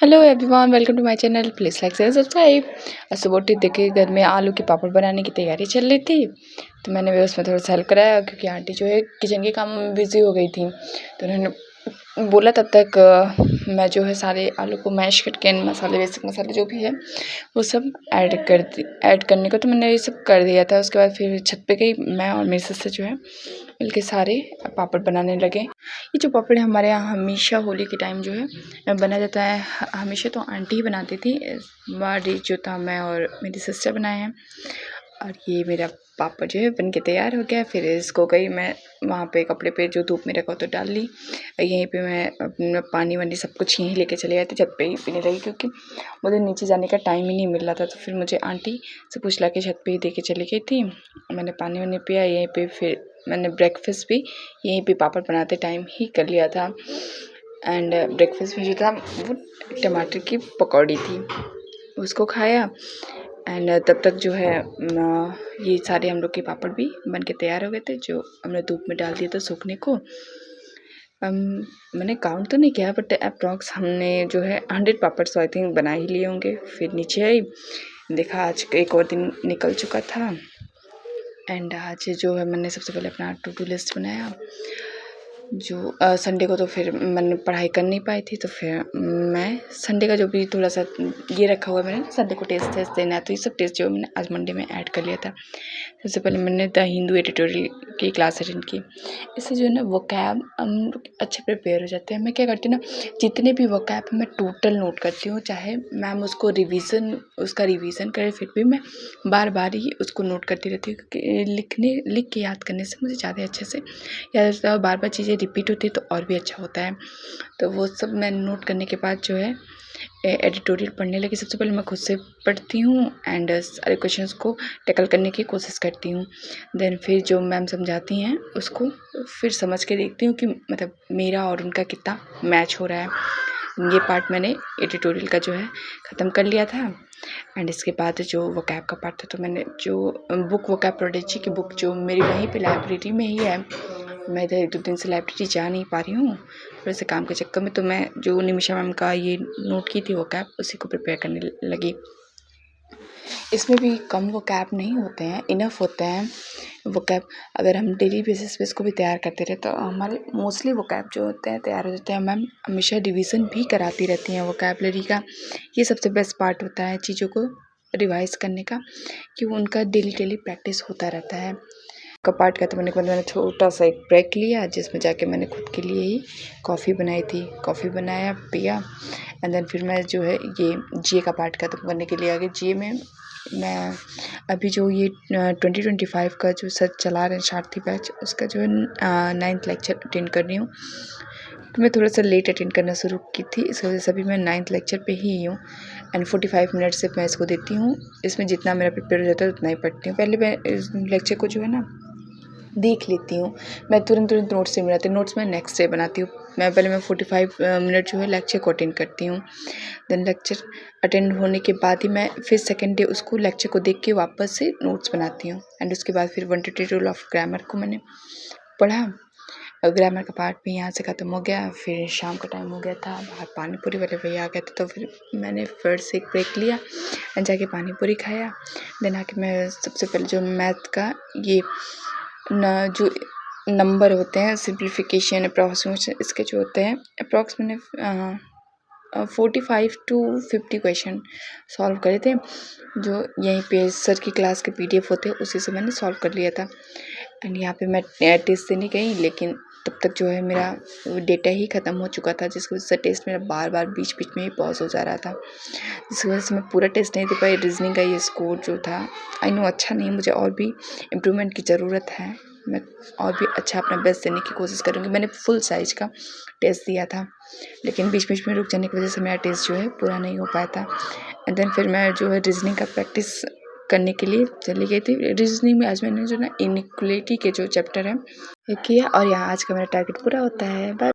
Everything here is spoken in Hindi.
Hello everyone, welcome to my channel. Please like share subscribe. सुबह उठी देखिए घर में आलू के पापड़ बनाने की तैयारी चल रही थी, तो मैंने भी उसमें थोड़ा सा हेल्प कराया क्योंकि आंटी जो है किचन के काम में बिज़ी हो गई थी। तो उन्होंने बोला तब तक मैं जो है सारे आलू को मैश करके मसाले, बेसिक मसाले जो भी है वो सब ऐड करने को, तो मैंने ये सब कर दिया था। उसके बाद फिर छत पे गई मैं और मेरी सिस्टर जो है मिलके सारे पापड़ बनाने लगे। ये जो पापड़ है हमारे यहाँ हमेशा होली के टाइम जो है बना जाता है। हमेशा तो आंटी ही बनाती थी, इस बार ये जो था मैं और मेरी सिस्टर बनाए हैं। और ये मेरा पापड़ जो है बन के तैयार हो गया। फिर इसको गई मैं वहाँ पे कपड़े पे जो धूप में रखा तो डाल ली। यहीं पे मैं अपना पानी वानी सब कुछ यहीं लेके चले गए थे, छत पे ही पीने लगी क्योंकि मुझे नीचे जाने का टाइम ही नहीं मिल रहा था। तो फिर मुझे आंटी से पूछ ला के छत पे ही दे के चली गई थी। मैंने पानी वानी पिया यहीं पे, फिर मैंने ब्रेकफास्ट भी यहीं पे पापड़ बनाते टाइम ही कर लिया था। एंड ब्रेकफास्ट में जो था वो टमाटर की पकौड़ी थी, उसको खाया। एंड तब तक जो है ये सारे हम लोग के पापड़ भी बन के तैयार हो गए थे, जो हमने धूप में डाल दिए थे सूखने को। मैंने काउंट तो नहीं किया बट अप्रॉक्स हमने जो है 100 पापड़ आई थिंक बना ही लिए होंगे। फिर नीचे आई, देखा आज एक और दिन निकल चुका था। एंड आज जो है मैंने सबसे पहले अपना टू डू लिस्ट बनाया। जो संडे को तो फिर मैंने पढ़ाई कर नहीं पाई थी, तो फिर मैं संडे का जो भी थोड़ा सा ये रखा हुआ है, मैंने संडे को टेस्ट देना है, तो ये सब टेस्ट जो मैंने आज मंडे में ऐड कर लिया था। सबसे पहले मैंने द हिंदू एडिटोरियल की क्लास अटेंड की। इससे जो है ना वोकैब हम लोग अच्छे प्रिपेयर हो जाते हैं। मैं क्या करती हूँ ना, जितने भी वोकैब मैं टोटल नोट करती हूँ, चाहे मैम उसको उसका रिवीजन करे, फिर भी मैं बार बार ही उसको नोट करती रहती हूँ क्योंकि लिख के याद करने से मुझे ज़्यादा अच्छे से याद रहता है। बार बार चीज़ें रिपीट होती है तो और भी अच्छा होता है। तो वो सब मैं नोट करने के बाद जो है एडिटोरियल पढ़ने लगी। सबसे पहले मैं खुद से पढ़ती हूँ एंड सारे क्वेश्चंस को टैकल करने की कोशिश करती हूँ। देन फिर जो मैम समझाती हैं उसको फिर समझ के देखती हूँ कि मतलब मेरा और उनका कितना मैच हो रहा है। ये पार्ट मैंने एडिटोरियल का जो है ख़त्म कर लिया था। एंड इसके बाद जो वोकैब का पार्ट था, तो मैंने जो बुक वोकैब प्रोडेजी की बुक जो मेरी वहीं पे लाइब्रेरी में ही है, मैं इधर 1-2 दिन से लाइब्रेरी जा नहीं पा रही हूँ थोड़े से काम के चक्कर में, तो मैं जो निमिषा मैम का ये नोट की थी वोकैब उसी को प्रिपेयर करने लगी। इसमें भी कम वोकैब नहीं होते हैं, इनफ होते हैं वोकैब। अगर हम डेली बेसिस पे इसको भी तैयार करते रहे तो हमारे मोस्टली वोकैब जो होते हैं तैयार हो जाते हैं। मैम हमेशा रिवीजन भी कराती रहती हैं वोकैबलरी का। ये सबसे बेस्ट पार्ट होता है चीज़ों को रिवाइज़ करने का, कि उनका डेली प्रैक्टिस होता रहता है। का पार्ट का तो मैंने छोटा सा एक ब्रेक लिया, जिसमें जाके मैंने खुद के लिए ही कॉफ़ी बनाई थी। कॉफ़ी बनाया, पिया। एंड देन फिर मैं जो है ये जीए का पार्ट ख़त्म करने के लिए आ गई। जीए में मैं अभी जो ये 2025 का जो सर चला रहे हैं सारथी बैच, उसका जो है 9th लेक्चर अटेंड कर रही हूँ। तो मैं थोड़ा सा लेट अटेंड करना शुरू की थी, इस वजह से अभी मैं 9th लेक्चर पे ही हूँ। एंड 45 मिनट से मैं इसको देती हूँ। इसमें जितना मेरा प्रिपेयर हो जाता है उतना ही पढ़ती हूँ। पहले मैं इस लेक्चर को जो है ना देख लेती हूँ। मैं तुरंत नोट्स नहीं बनाती, नोट्स मैं नेक्स्ट डे बनाती हूँ। मैं 45 मिनट जो है लेक्चर को अटेंड करती हूँ। देन लेक्चर अटेंड होने के बाद ही मैं फिर सेकेंड डे उसको लेक्चर को देख के वापस से नोट्स बनाती हूँ। एंड उसके बाद फिर 1 रूल ऑफ ग्रामर को मैंने पढ़ा। ग्रामर का पार्ट भी यहाँ से ख़त्म हो गया। फिर शाम का टाइम हो गया था, बाहर पानी पूरी वाले भैया आ गए थे, तो फिर मैंने फिर से एक ब्रेक लिया एंड जाके पानी पूरी खाया। देन आके मैं सबसे पहले जो मैथ का ये जो नंबर होते हैं, सिंप्लीफिकेशन, अप्रॉक्सीमेशन, इसके जो होते हैं अप्रॉक्स मैंने 45 to 50 क्वेश्चन सॉल्व करे थे, जो यहीं पे सर की क्लास के PDF होते हैं उसी से मैंने सॉल्व कर लिया था। एंड यहाँ पे मैं टेस्ट देने गई, लेकिन तब तक जो है मेरा डेटा ही ख़त्म हो चुका था, जिसकी वजह से टेस्ट मेरा बार बार बीच में ही पॉज हो जा रहा था, जिसकी वजह से मैं पूरा टेस्ट नहीं दे पाई। रीजनिंग का ये स्कोर जो था आई नो अच्छा नहीं, मुझे और भी इम्प्रूवमेंट की ज़रूरत है। मैं और भी अच्छा अपना बेस्ट देने की कोशिश करूँगी। मैंने फुल साइज का टेस्ट दिया था, लेकिन बीच में रुक जाने की वजह से मेरा टेस्ट जो है पूरा नहीं हो पाया था। एंड देन फिर मैं जो है रीजनिंग का प्रैक्टिस करने के लिए चली गई थी। रीजनिंग में आज मैंने जो ना इनइक्वलिटी के जो चैप्टर है किया, और यहाँ आज का मेरा टारगेट पूरा होता है। बाय।